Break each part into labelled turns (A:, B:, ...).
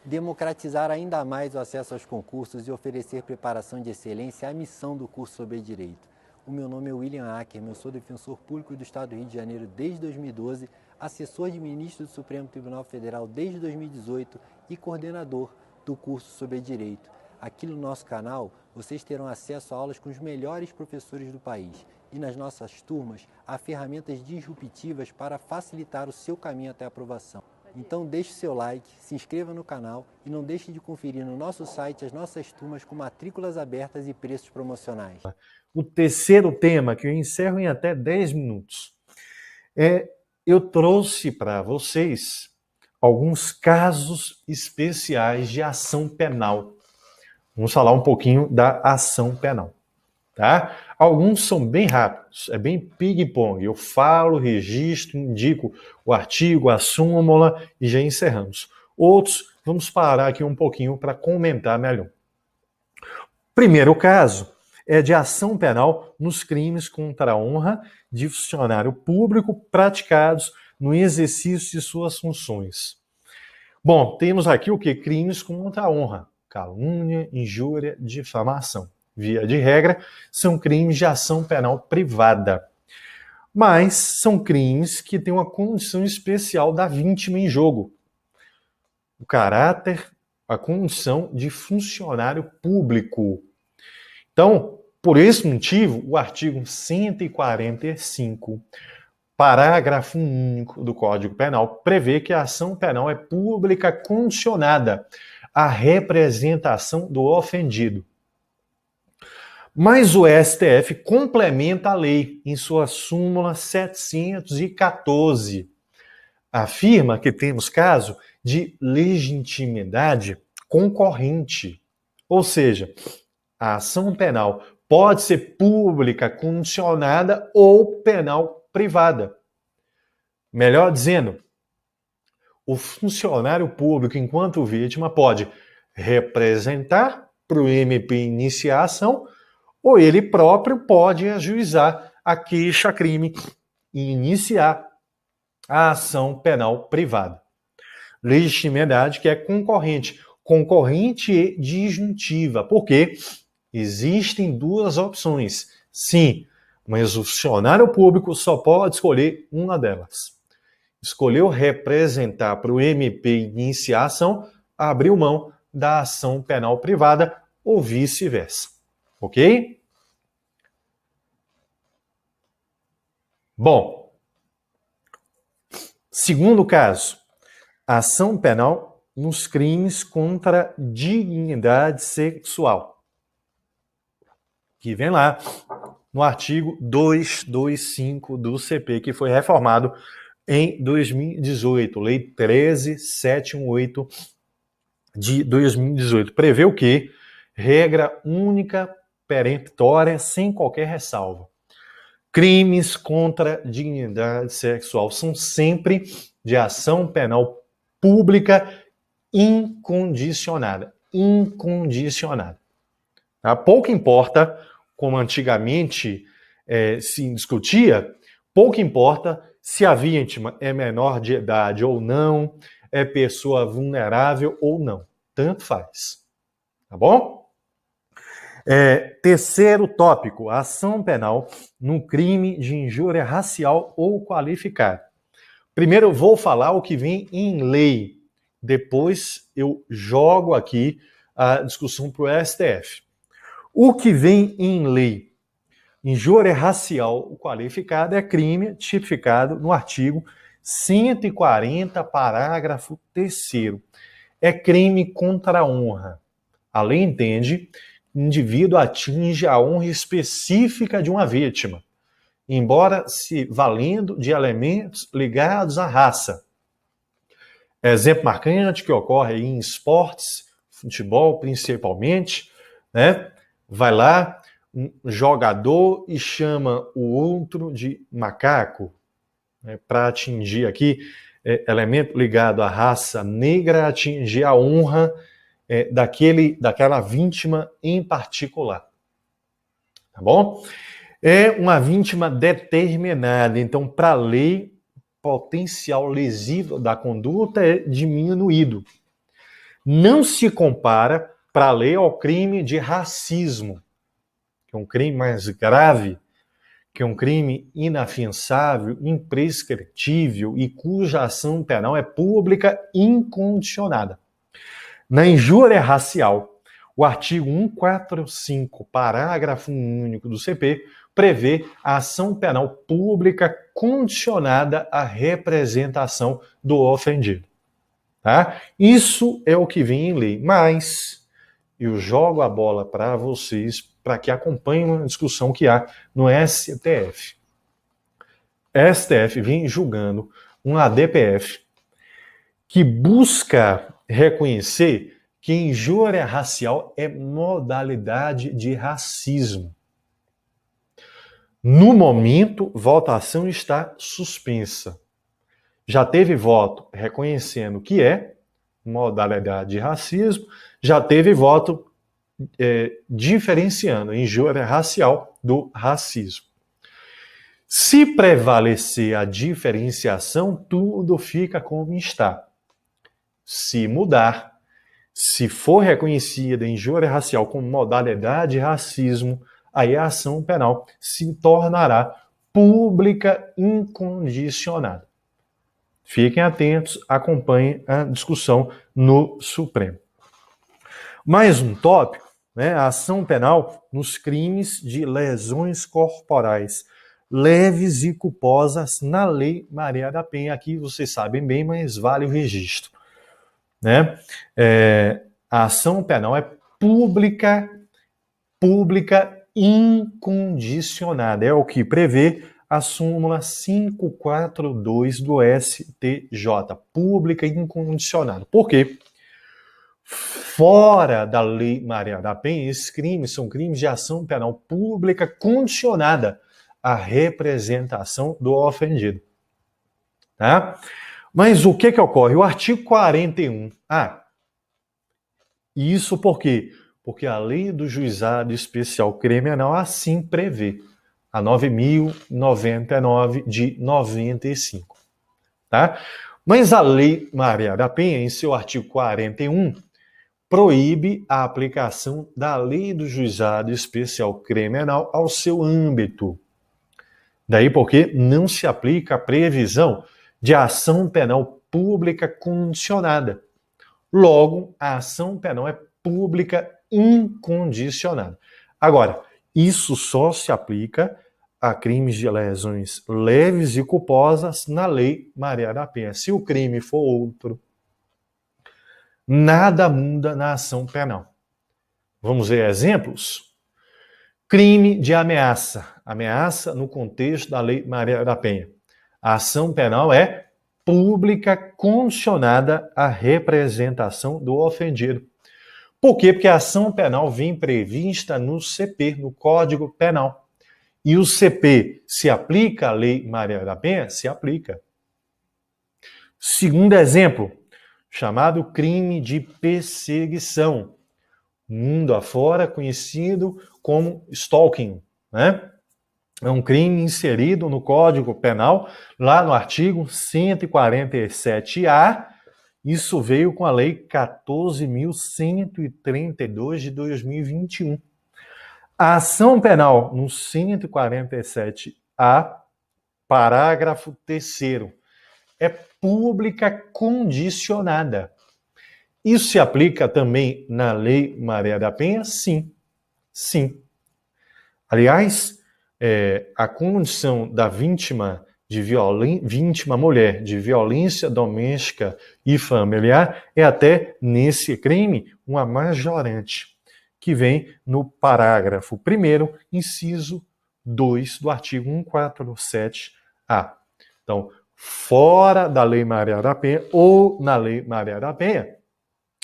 A: Democratizar ainda mais o acesso aos concursos e oferecer preparação de excelência é a missão do curso sobre Direito. O meu nome é William Ackerman, eu sou defensor público do Estado do Rio de Janeiro desde 2012, assessor de ministro do Supremo Tribunal Federal desde 2018 e coordenador do curso sobre Direito. Aqui no nosso canal, vocês terão acesso a aulas com os melhores professores do país. E nas nossas turmas, há ferramentas disruptivas para facilitar o seu caminho até a aprovação. Então deixe seu like, se inscreva no canal e não deixe de conferir no nosso site as nossas turmas com matrículas abertas e preços promocionais.
B: O terceiro tema, que eu encerro em até 10 minutos, eu trouxe para vocês alguns casos especiais de ação penal. Vamos falar um pouquinho da ação penal, tá? Alguns são bem rápidos, é bem ping-pong. Eu falo, registro, indico o artigo, a súmula e já encerramos. Outros, vamos parar aqui um pouquinho para comentar melhor. Primeiro caso é de ação penal nos crimes contra a honra de funcionário público praticados no exercício de suas funções. Bom, temos aqui o que? Crimes contra a honra. Calúnia, injúria, difamação. Via de regra, são crimes de ação penal privada. Mas são crimes que têm uma condição especial da vítima em jogo. O caráter, a condição de funcionário público. Então, por esse motivo, o artigo 145, parágrafo único do Código Penal, prevê que a ação penal é pública condicionada à representação do ofendido. Mas o STF complementa a lei em sua súmula 714. Afirma que temos caso de legitimidade concorrente. Ou seja, a ação penal pode ser pública condicionada ou penal privada. Melhor dizendo, o funcionário público, enquanto vítima, pode representar para o MP iniciar a ação, ou ele próprio pode ajuizar a queixa-crime e iniciar a ação penal privada. Legitimidade que é concorrente e disjuntiva, porque existem duas opções. Sim, mas o funcionário público só pode escolher uma delas. Escolheu representar para o MP iniciar a ação, abriu mão da ação penal privada ou vice-versa. Ok? Bom, segundo caso, ação penal nos crimes contra a dignidade sexual, que vem lá no artigo 225 do CP, que foi reformado em 2018, Lei 13.718 de 2018. Prevê o quê? Regra única, peremptória, sem qualquer ressalva. Crimes contra a dignidade sexual são sempre de ação penal pública incondicionada. Incondicionada. Tá? Pouco importa, como antigamente se discutia, pouco importa se a vítima é menor de idade ou não, é pessoa vulnerável ou não. Tanto faz. Tá bom? Terceiro tópico, ação penal no crime de injúria racial ou qualificada. Primeiro eu vou falar o que vem em lei, depois eu jogo aqui a discussão para o STF. O que vem em lei? Injúria racial qualificada é crime tipificado no artigo 140, parágrafo 3º. É crime contra a honra. A lei entende o indivíduo atinge a honra específica de uma vítima, embora se valendo de elementos ligados à raça. Exemplo marcante que ocorre em esportes, futebol principalmente, né? Vai lá um jogador e chama o outro de macaco, né? Para atingir aqui elemento ligado à raça negra, atingir a honra daquela vítima em particular. Tá bom? É uma vítima determinada, então, para a lei, o potencial lesivo da conduta é diminuído. não se compara para a lei ao crime de racismo, que é um crime mais grave, que é um crime inafiançável, imprescritível e cuja ação penal é pública incondicionada. Na injúria racial, o artigo 145, parágrafo único do CP, prevê a ação penal pública condicionada à representação do ofendido. Tá? Isso é o que vem em lei, mas eu jogo a bola para vocês para que acompanhem uma discussão que há no STF. STF vem julgando um ADPF que busca reconhecer que injúria racial é modalidade de racismo. No momento, votação está suspensa. Já teve voto reconhecendo que é modalidade de racismo, já teve voto diferenciando a injúria racial do racismo. Se prevalecer a diferenciação, tudo fica como está. Se mudar, se for reconhecida a injúria racial como modalidade de racismo, aí a ação penal se tornará pública incondicionada. Fiquem atentos, acompanhem a discussão no Supremo. Mais um tópico, né? A ação penal nos crimes de lesões corporais leves e culposas na Lei Maria da Penha. Aqui vocês sabem bem, mas vale o registro. Né? A ação penal é pública incondicionada. É o que prevê a súmula 542 do STJ. Pública incondicionada. Por quê? Fora da Lei Maria da Penha, esses crimes são crimes de ação penal pública condicionada à representação do ofendido. Tá? Mas o que ocorre? O artigo 41. Isso por quê? Porque a Lei do Juizado Especial Criminal assim prevê. A 9.099 de 95. Tá? Mas a Lei Maria da Penha, em seu artigo 41, proíbe a aplicação da Lei do Juizado Especial Criminal ao seu âmbito. Daí porque não se aplica a previsão de ação penal pública condicionada. Logo, a ação penal é pública incondicionada. Agora, isso só se aplica a crimes de lesões leves e culposas na Lei Maria da Penha. Se o crime for outro, nada muda na ação penal. Vamos ver exemplos? Crime de ameaça. Ameaça no contexto da Lei Maria da Penha. A ação penal é pública condicionada à representação do ofendido. Por quê? Porque a ação penal vem prevista no CP, no Código Penal. E o CP se aplica à Lei Maria da Penha? Se aplica. Segundo exemplo, chamado crime de perseguição. Mundo afora, conhecido como stalking, né? É um crime inserido no Código Penal, lá no artigo 147-A. Isso veio com a Lei 14.132 de 2021. A ação penal no 147-A, parágrafo 3º, é pública condicionada. Isso se aplica também na Lei Maria da Penha? Sim. Sim. Aliás, a condição da vítima mulher de violência doméstica e familiar é até nesse crime uma majorante, que vem no parágrafo 1º, inciso 2 do artigo 147-A. Então, fora da Lei Maria da Penha ou na Lei Maria da Penha,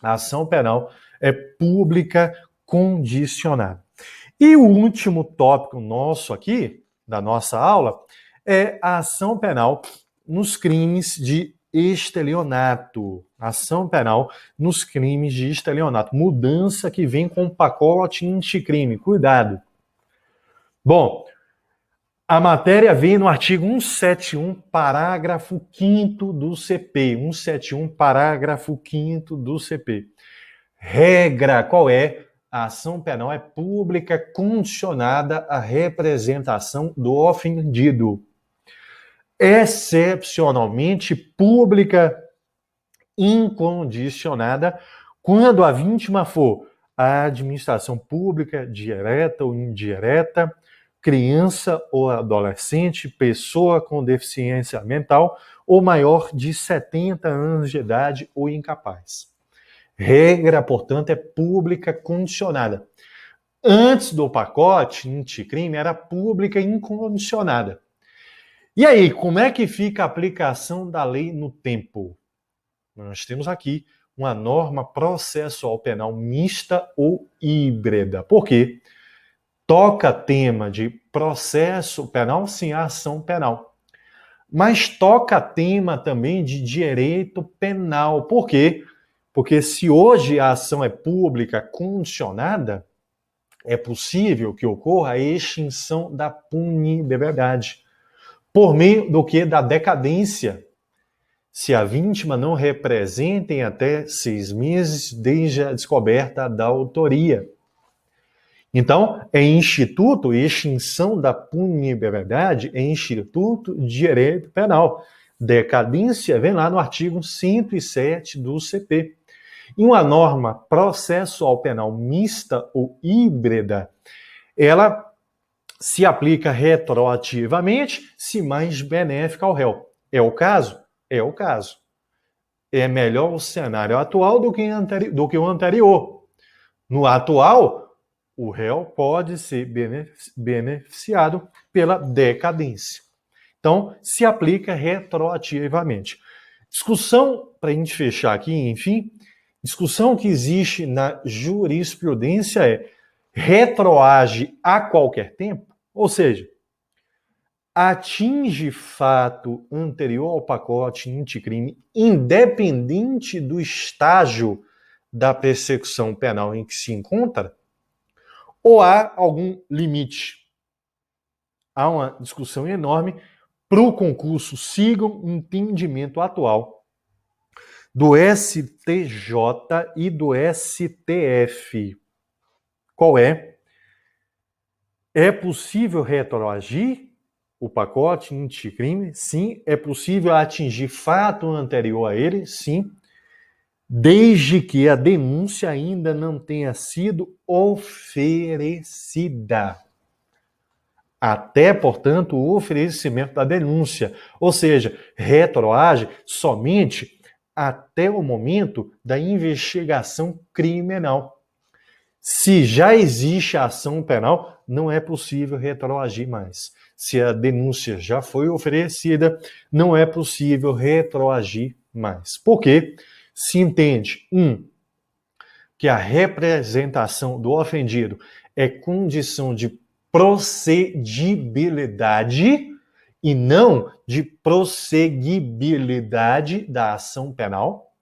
B: a ação penal é pública condicionada. E o último tópico nosso aqui, da nossa aula, é a ação penal nos crimes de estelionato. Ação penal nos crimes de estelionato. Mudança que vem com o pacote anticrime. Cuidado. Bom, A matéria vem no artigo 171, parágrafo 5º do CP. 171, parágrafo 5º do CP. Regra, qual é? A ação penal é pública condicionada à representação do ofendido. Excepcionalmente pública incondicionada quando a vítima for a administração pública, direta ou indireta, criança ou adolescente, pessoa com deficiência mental ou maior de 70 anos de idade ou incapaz. Regra, portanto, é pública condicionada. Antes do pacote anticrime era pública incondicionada. E aí, como é que fica a aplicação da lei no tempo? Nós temos aqui uma norma processual penal mista ou híbrida. Por quê? Toca tema de processo penal, sim, a ação penal. Mas toca tema também de direito penal. Por quê? Porque se hoje a ação é pública condicionada, é possível que ocorra a extinção da punibilidade. Por meio do que? Da decadência. Se a vítima não representa em até 6 meses desde a descoberta da autoria. Então, é instituto, extinção da punibilidade, é instituto de direito penal. Decadência vem lá no artigo 107 do CP. Em uma norma processual penal mista ou híbrida, ela se aplica retroativamente, se mais benéfica ao réu. É o caso? É o caso. É melhor o cenário atual do que o anterior. No atual, o réu pode ser beneficiado pela decadência. Então, se aplica retroativamente. Discussão, para a gente fechar aqui, enfim, discussão que existe na jurisprudência é: retroage a qualquer tempo? Ou seja, atinge fato anterior ao pacote anticrime, independente do estágio da persecução penal em que se encontra? Ou há algum limite? Há uma discussão enorme. Para o concurso, sigam o entendimento atual do STJ e do STF. Qual é? É possível retroagir o pacote anticrime? Sim. É possível atingir fato anterior a ele? Sim. Desde que a denúncia ainda não tenha sido oferecida. Até, portanto, o oferecimento da denúncia. Ou seja, retroage somente até o momento da investigação criminal. Se já existe a ação penal, não é possível retroagir mais. Se a denúncia já foi oferecida, não é possível retroagir mais. Por quê? Se entende, que a representação do ofendido é condição de procedibilidade e não de prosseguibilidade da ação penal.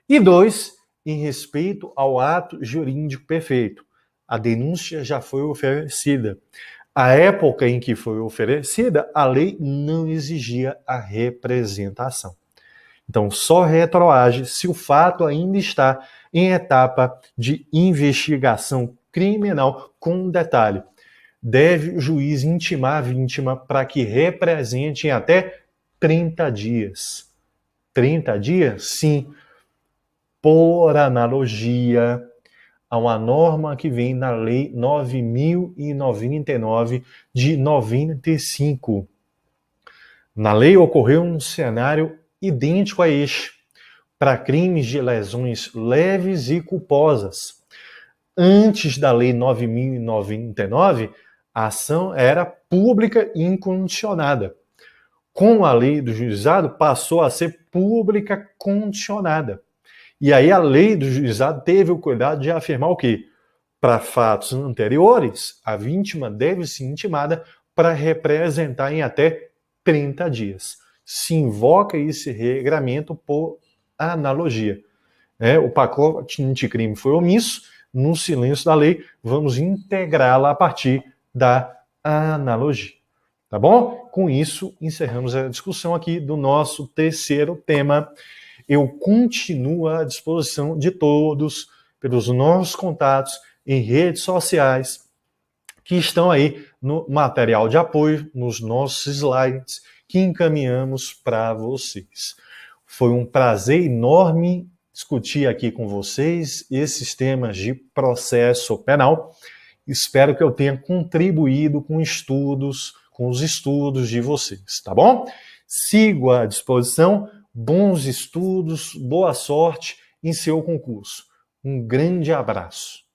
B: E 2, em respeito ao ato jurídico perfeito. A denúncia já foi oferecida. A época em que foi oferecida, a lei não exigia a representação. Então, só retroage se o fato ainda está em etapa de investigação criminal. Com detalhe, deve o juiz intimar a vítima para que represente em até 30 dias. 30 dias? Sim. Por analogia a uma norma que vem na Lei 9.099 de 95. Na lei ocorreu um cenário idêntico a este, para crimes de lesões leves e culposas. Antes da Lei 9.099, a ação era pública e incondicionada. Com a lei do juizado, passou a ser pública condicionada. E aí a lei do juizado teve o cuidado de afirmar o quê? Para fatos anteriores, a vítima deve ser intimada para representar em até 30 dias. Se invoca esse regramento por analogia. O pacote anticrime foi omisso, no silêncio da lei, vamos integrá-la a partir da analogia. Tá bom? Com isso, encerramos a discussão aqui do nosso terceiro tema. Eu continuo à disposição de todos pelos nossos contatos em redes sociais que estão aí no material de apoio, nos nossos slides que encaminhamos para vocês. Foi um prazer enorme discutir aqui com vocês esses temas de processo penal. Espero que eu tenha contribuído com os estudos de vocês, tá bom? Sigo à disposição, bons estudos, boa sorte em seu concurso. Um grande abraço.